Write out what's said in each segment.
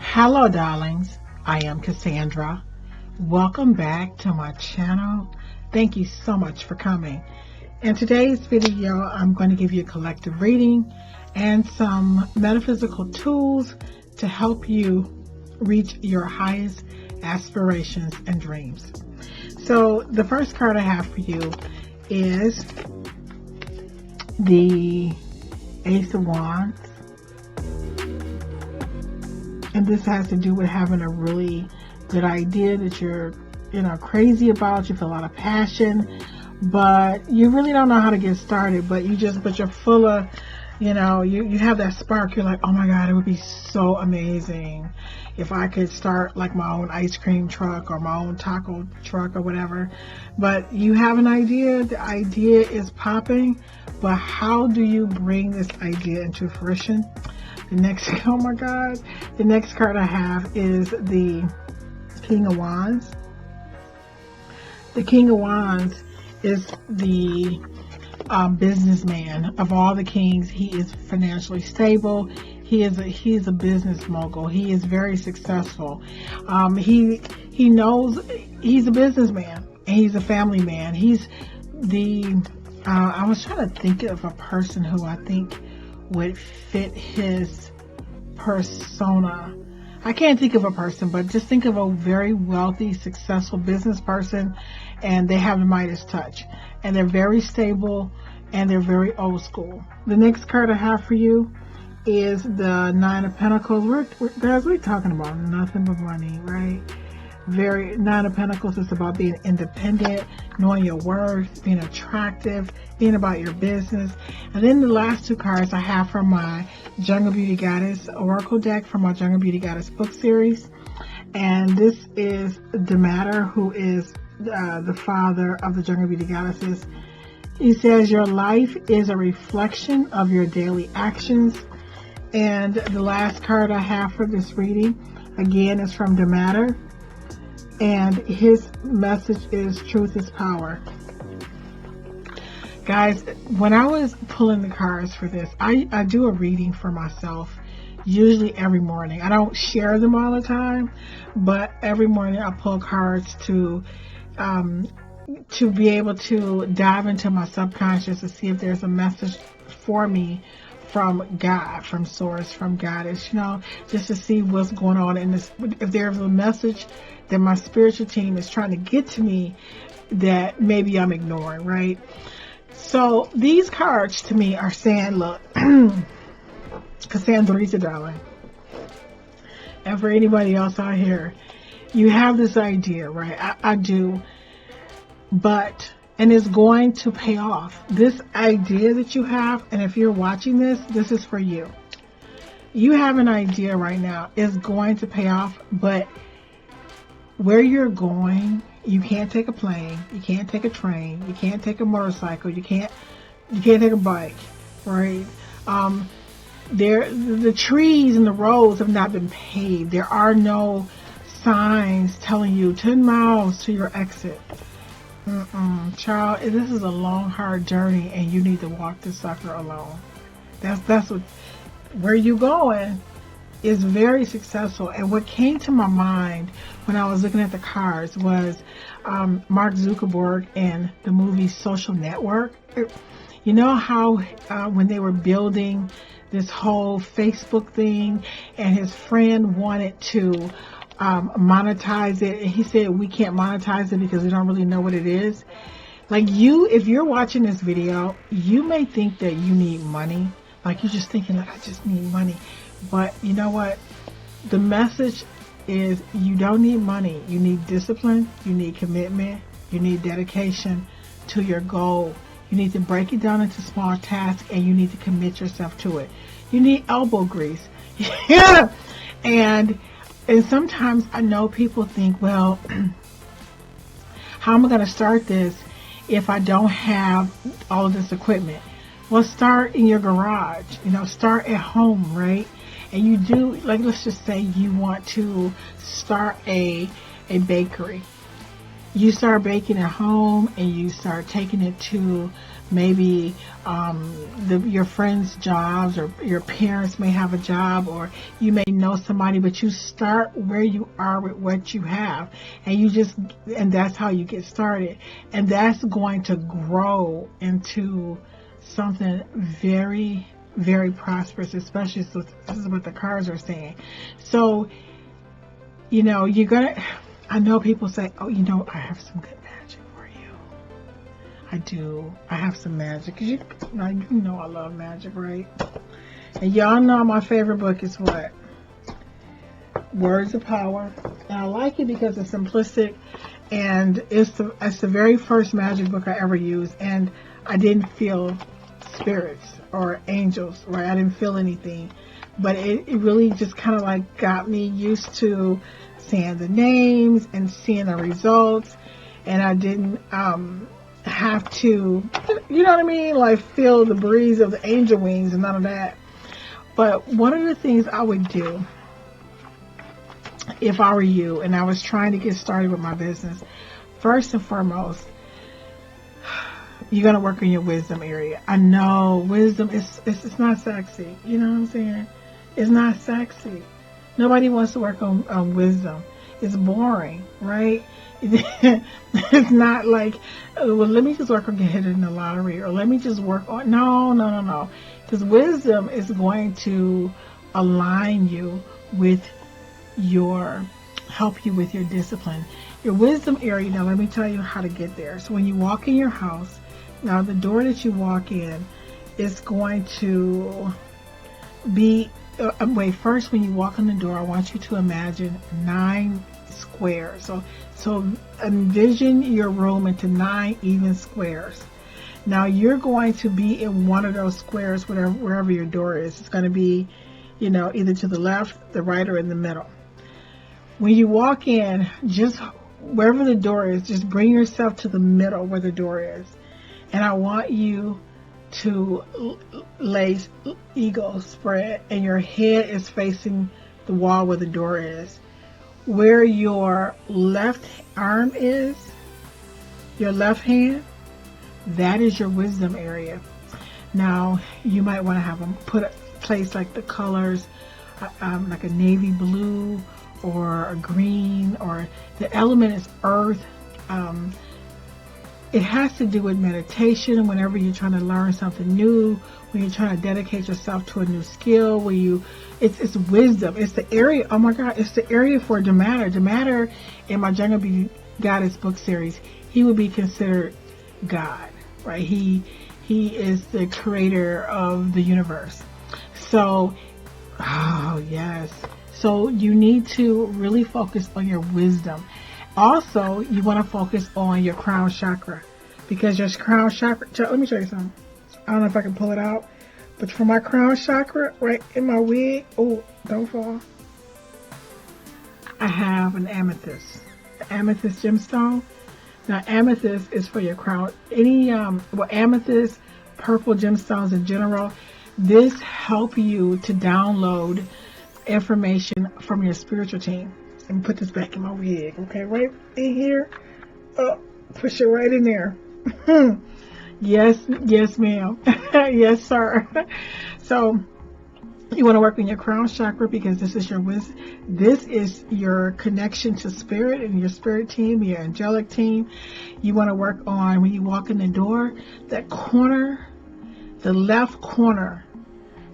Hello darlings, I am Cassandra. Welcome back to my channel. Thank you so much for coming. In today's video, I'm going to give you a collective reading and some metaphysical tools to help you reach your highest aspirations and dreams. So the first card I have for you is the Ace of Wands. And this has to do with having a really good idea that you're, crazy about. You feel a lot of passion, but you really don't know how to get started. But you're full of, you have that spark. You're like, oh my God, it would be so amazing if I could start like my own ice cream truck or my own taco truck or whatever. But you have an idea. The idea is popping, but how do you bring this idea into fruition? Oh my God, the next card I have is the King of Wands. The King of Wands is the businessman of all the kings. He is financially stable. He is a business mogul. He is very successful. He knows he's a businessman and he's a family man. He's the I was trying to think of a person who I think would fit his persona. I can't think of a person, but just think of a very wealthy, successful business person, and they have the Midas touch, and they're very stable, and they're very old school. The next card I have for you is the Nine of Pentacles. Guys, we're talking about nothing but money, right? Nine of Pentacles is about being independent, knowing your worth, being attractive, being about your business. And then the last two cards I have from my Jungle Beauty Goddess Oracle deck from my Jungle Beauty Goddess book series. And this is Demeter, who is the father of the Jungle Beauty Goddesses. He says, your life is a reflection of your daily actions. And the last card I have for this reading, again, is from Demeter. And his message is truth is power. Guys, when I was pulling the cards for this, I do a reading for myself, usually every morning. I don't share them all the time, but every morning I pull cards to be able to dive into my subconscious to see if there's a message for me from God, from Source, from Goddess, just to see what's going on in this. If there's a message that my spiritual team is trying to get to me that maybe I'm ignoring, right? So these cards to me are saying, look, Cassandra, darling, and for anybody else out here, you have this idea, right? I do, and it's going to pay off. This idea that you have, and if you're watching this, this is for you. You have an idea right now, it's going to pay off, but where you're going, you can't take a plane, you can't take a train, you can't take a motorcycle, you can't take a bike, right? The trees and the roads have not been paved. There are no signs telling you 10 miles to your exit. Child, this is a long, hard journey, and you need to walk this sucker alone. That's what. Where you going is very successful. And what came to my mind when I was looking at the cards was Mark Zuckerberg and the movie Social Network. You know how when they were building this whole Facebook thing, and his friend wanted to monetize it, and he said we can't monetize it because we don't really know what it is. Like, if you're watching this video, you may think that you need money. Like, you're just thinking, like, I just need money. But you know what? The message is you don't need money. You need discipline. You need commitment. You need dedication to your goal. You need to break it down into small tasks, and you need to commit yourself to it. You need elbow grease. Yeah. And sometimes I know people think, well, how am I going to start this if I don't have all of this equipment? Well, start in your garage, start at home, right? And you do, like, let's just say you want to start a bakery. You start baking at home, and you start taking it to maybe your friends' jobs, or your parents may have a job, or you may know somebody, but you start where you are with what you have, and that's how you get started, and that's going to grow into something very, very prosperous, especially this is what the cards are saying. So, I know people say, oh, I have some good magic for you. I do. I have some magic. Cause you know I love magic, right? And y'all know my favorite book is what? Words of Power. And I like it because it's simplistic, and it's the very first magic book I ever used, and I didn't feel spirits or angels, right? I didn't feel anything, but it really just kind of like got me used to seeing the names and seeing the results, and I didn't have to, like feel the breeze of the angel wings and none of that. But one of the things I would do if I were you and I was trying to get started with my business, first and foremost, you're going to work on your wisdom area. I know wisdom it's not sexy. You know what I'm saying? It's not sexy. Nobody wants to work on wisdom. It's boring, right? It's not like, well, let me just work on getting in the lottery, or let me just work on, no. Because wisdom is going to align you with help you with your discipline. Your wisdom area, now let me tell you how to get there. So when you walk in your house, now the door that you walk in is going to be, first when you walk in the door, I want you to imagine 9 squares. So envision your room into 9 even squares. Now you're going to be in one of those squares, wherever your door is. It's going to be, either to the left, the right, or in the middle. When you walk in, just wherever the door is, just bring yourself to the middle where the door is. And I want you to lay eagle spread, and your head is facing the wall where the door is. Where your left arm is, your left hand, that is your wisdom area. Now, you might want to have them place like the colors, like a navy blue or a green, or the element is earth. It has to do with meditation. Whenever you're trying to learn something new, when you're trying to dedicate yourself to a new skill, it's wisdom. It's the area. Oh my God, it's the area for Demeter. Demeter, in my Jungle Beauty Goddess book series, he would be considered God, right? He is the creator of the universe. So, oh yes. So you need to really focus on your wisdom. Also, you want to focus on your crown chakra, because your crown chakra, let me show you something. I don't know if I can pull it out, but for my crown chakra, right in my wig, oh, don't fall, I have an amethyst, the amethyst gemstone. Now, amethyst is for your crown. Amethyst, purple gemstones in general, this help you to download information from your spiritual team. Let me put this back in my wig, okay? Right in here. Oh, push it right in there. Yes, ma'am. Yes, sir. So you want to work on your crown chakra, because this is your wisdom. This is your connection to spirit and your spirit team, your angelic team. You want to work on, when you walk in the door, that corner, the left corner,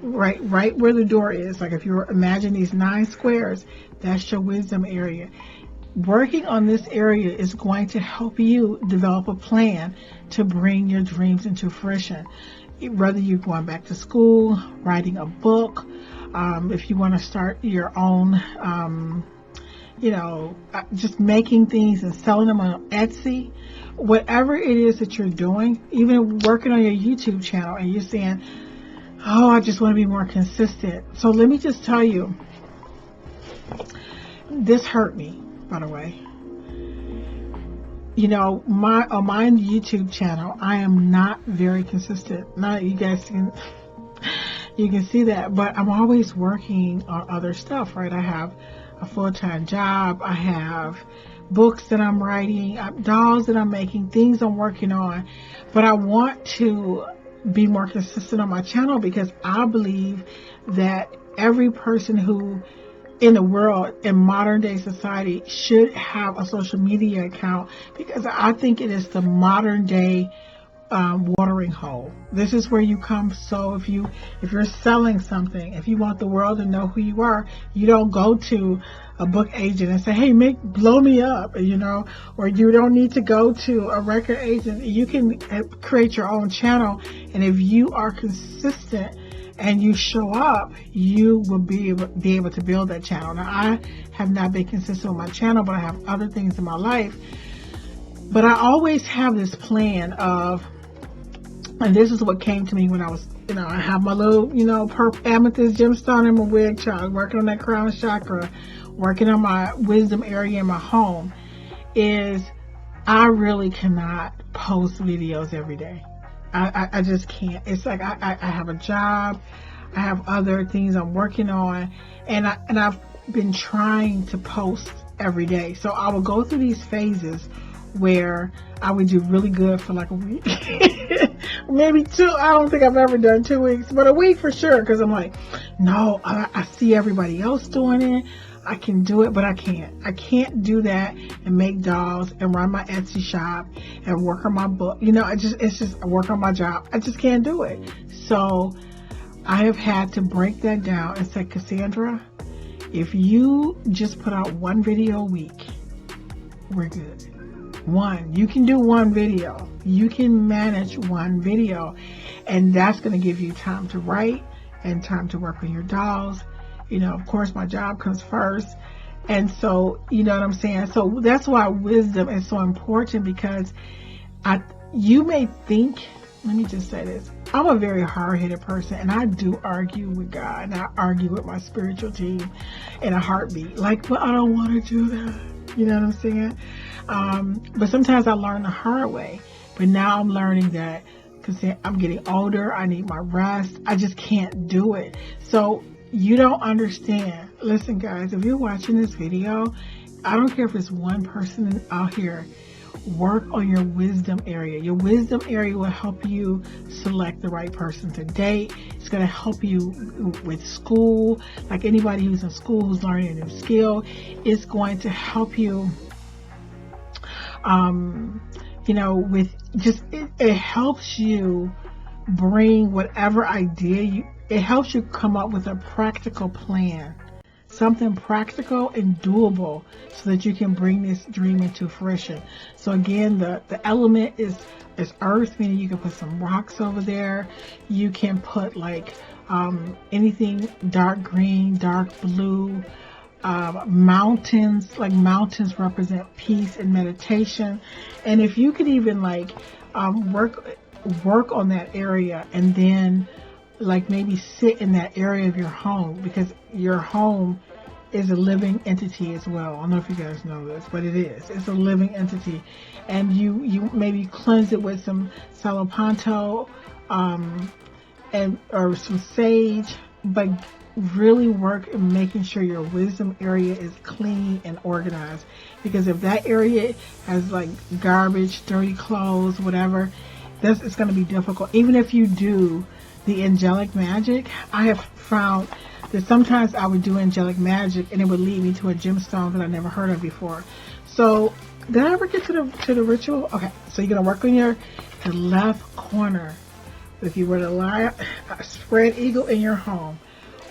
right where the door is. Like if you imagine these 9 squares, that's your wisdom area. Working on this area is going to help you develop a plan to bring your dreams into fruition. Whether you're going back to school, writing a book, if you want to start your own, just making things and selling them on Etsy, whatever it is that you're doing, even working on your YouTube channel, and you're saying, oh, I just want to be more consistent. So let me just tell you, this hurt me, by the way. On my YouTube channel, I am not very consistent. Now you guys can, You can see that. But I'm always working on other stuff, right? I have a full-time job. I have books that I'm writing, dolls that I'm making, things I'm working on. But I want to be more consistent on my channel because I believe that every person who in the world, in modern day society, should have a social media account, because I think it is the modern day watering hole. This is where you come. So if you're selling something, if you want the world to know who you are, you don't go to a book agent and say, hey, blow me up, or you don't need to go to a record agent. You can create your own channel, and if you are consistent and you show up, you will be able to build that channel. Now, I have not been consistent with my channel, but I have other things in my life. But I always have this plan of, and this is what came to me when I was, I have my little, amethyst gemstone in my wig child, working on that crown chakra, working on my wisdom area in my home, is I really cannot post videos every day. I just can't. It's like I have a job, I have other things I'm working on, and I've been trying to post every day. So I will go through these phases where I would do really good for like a week, maybe 2. I don't think I've ever done 2 weeks, but a week for sure, because I'm like, no, I see everybody else doing it. I can do it, but I can't. I can't do that and make dolls and run my Etsy shop and work on my book. It's just work on my job. I just can't do it. So I have had to break that down and say, Cassandra, if you just put out 1 video a week, we're good. You can do 1 video. You can manage 1 video, and that's going to give you time to write and time to work on your dolls. Of course, my job comes first. And so, you know what I'm saying? So that's why wisdom is so important, because you may think, let me just say this, I'm a very hard-headed person, and I do argue with God, and I argue with my spiritual team in a heartbeat. But I don't want to do that. You know what I'm saying? But sometimes I learn the hard way. But now I'm learning that because I'm getting older, I need my rest. I just can't do it. So you don't understand. Listen, guys, if you're watching this video, I don't care if it's one person out here, work on your wisdom area. Your wisdom area will help you select the right person to date. It's going to help you with school, like anybody who's in school who's learning a new skill. It's going to help you, it helps you bring whatever idea it helps you come up with a practical plan, something practical and doable, so that you can bring this dream into fruition. So again, the element is earth, meaning you can put some rocks over there. You can put anything dark green, dark blue, mountains, like mountains represent peace and meditation. And if you could even work on that area, and then maybe sit in that area of your home, because your home is a living entity as well. I don't know if you guys know this, but it is. It's a living entity. And you maybe cleanse it with some Salopanto, or some sage, but really work in making sure your wisdom area is clean and organized. Because if that area has garbage, dirty clothes, whatever, it's going to be difficult. Even if you do the angelic magic, I have found that sometimes I would do angelic magic and it would lead me to a gemstone that I never heard of before. So did I ever get to the ritual? Okay, so you're going to work on the left corner. If you were to lie a spread eagle in your home,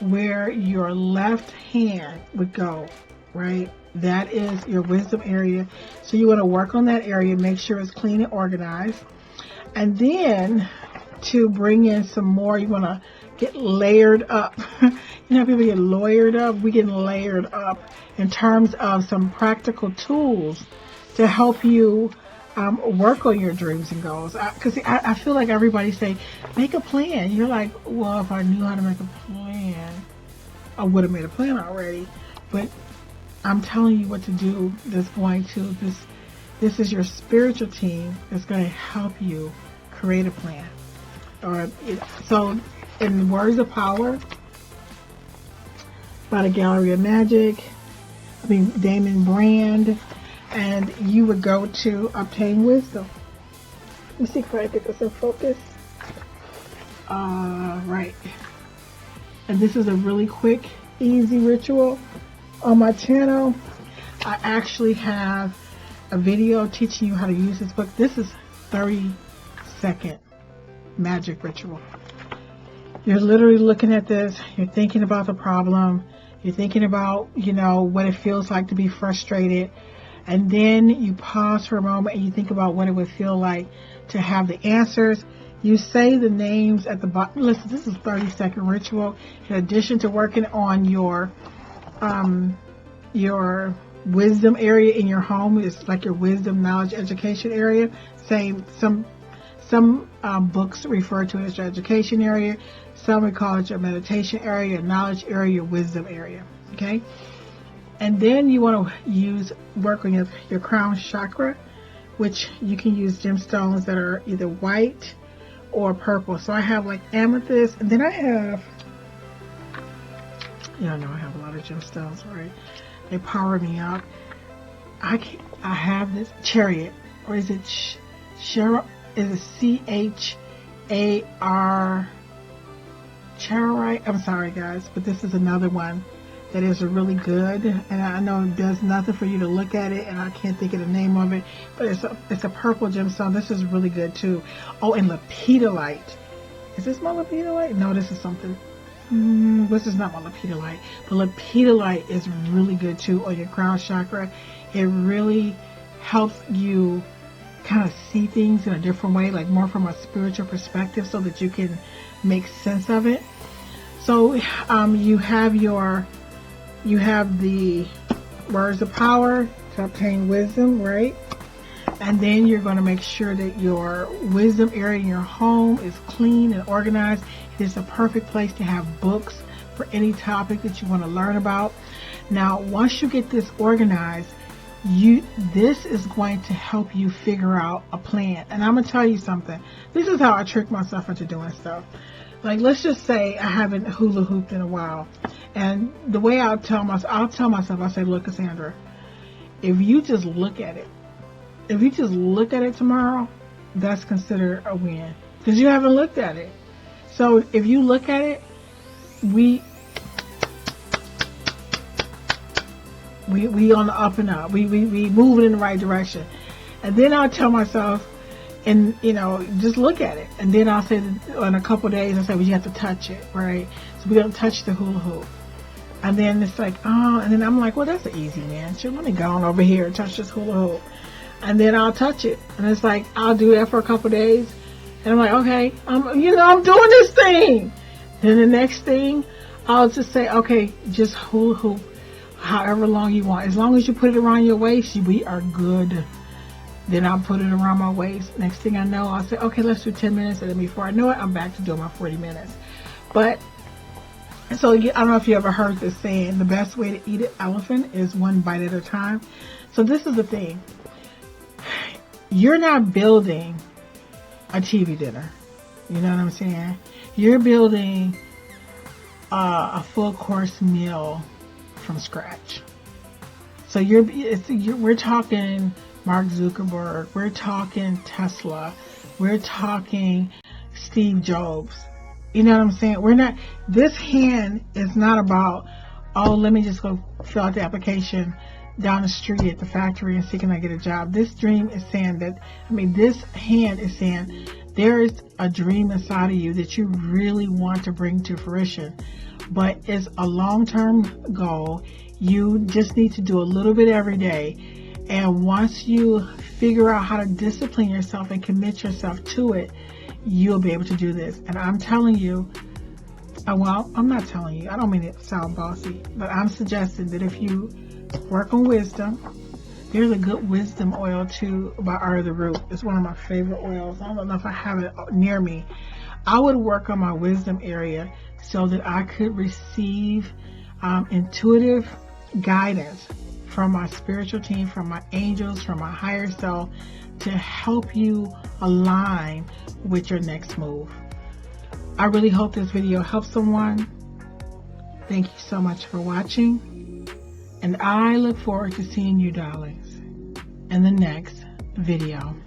where your left hand would go, right? That is your wisdom area. So you want to work on that area, make sure it's clean and organized. And then to bring in some more, you want to get layered up. People get lawyered up. We get layered up in terms of some practical tools to help you work on your dreams and goals. Because I feel like everybody say, make a plan. You're like, well, if I knew how to make a plan, I would have made a plan already. But I'm telling you what to do. This is your spiritual team that's going to help you create a plan. So in Words of Power by the Gallery of Magic. Damon Brand. And you would go to Obtain Wisdom. Let me see if I can get this in focus. Right. And this is a really quick, easy ritual. On my channel, I actually have a video teaching you how to use this book. This is 30-second magic ritual. You're literally looking at this. You're thinking about the problem. You're thinking about, what it feels like to be frustrated. And then you pause for a moment and you think about what it would feel like to have the answers. You say the names at the bottom. Listen, this is a 30-second ritual. In addition to working on your wisdom area in your home, it's like your wisdom, knowledge, education area. Some books refer to it as your education area. Some we call it your meditation area, your knowledge area, your wisdom area. Okay? And then you want to work on your crown chakra, which you can use gemstones that are either white or purple. So I have like amethyst, and then I have, I have a lot of gemstones, right? They power me up. I have this chariot, or is it Char? Is it C-H-A-R? Charite? I'm sorry, guys, but this is another one that is really good, and I know it does nothing for you to look at it, and I can't think of the name of it, but it's a purple gemstone. This is really good too. Oh, and lepidolite. Is this my lepidolite? No, this is something. This is not my lepidolite, but lepidolite is really good too on your crown chakra. It really helps you kind of see things in a different way, like more from a spiritual perspective, so that you can make sense of it. So you have the Words of Power to obtain wisdom, right? And then you're going to make sure that your wisdom area in your home is clean and organized. It is a perfect place to have books for any topic that you want to learn about. Now, once you get this organized, this is going to help you figure out a plan. And I'm going to tell you something. This is how I trick myself into doing stuff. Like, let's just say I haven't hula hooped in a while. And the way I'll tell myself, I say, look, Cassandra, if you just look at it, tomorrow, that's considered a win. Because you haven't looked at it. So if you look at it, we on the up and up. We moving in the right direction. And then I'll tell myself, and just look at it. And then I'll say, in a couple of days, I'll say, well, you have to touch it, right? So we're going to touch the hula hoop. And then it's like, and then I'm like, well, that's easy, man. Sure, let me go on over here and touch this hula hoop. And then I'll touch it. And it's like, I'll do that for a couple of days. And I'm like, okay, I'm doing this thing. Then the next thing, I'll just say, okay, just hula hoop however long you want. As long as you put it around your waist, we are good. Then I'll put it around my waist. Next thing I know, I'll say, okay, let's do 10 minutes. And then before I know it, I'm back to doing my 40 minutes. But, so I don't know if you ever heard this saying, the best way to eat an elephant is one bite at a time. So this is the thing. You're not building a TV dinner. You know what I'm saying? You're building a full course meal from scratch. So we're talking Mark Zuckerberg, we're talking Tesla, we're talking Steve Jobs. You know what I'm saying? This hand is not about, oh, let me just go fill out the application down the street at the factory and see can I get a job. This dream is saying this hand is saying there is a dream inside of you that you really want to bring to fruition, but it's a long-term goal. You just need to do a little bit every day. And once you figure out how to discipline yourself and commit yourself to it, you'll be able to do this. And I'm telling you, well, I'm not telling you, I don't mean it to sound bossy, but I'm suggesting that if you work on wisdom, there's a good wisdom oil too by Art of the Root. It's one of my favorite oils. I don't know if I have it near me. I would work on my wisdom area so that I could receive intuitive guidance from my spiritual team, from my angels, from my higher self, to help you align with your next move. I really hope this video helps someone. Thank you so much for watching, and I look forward to seeing you, darlings, in the next video.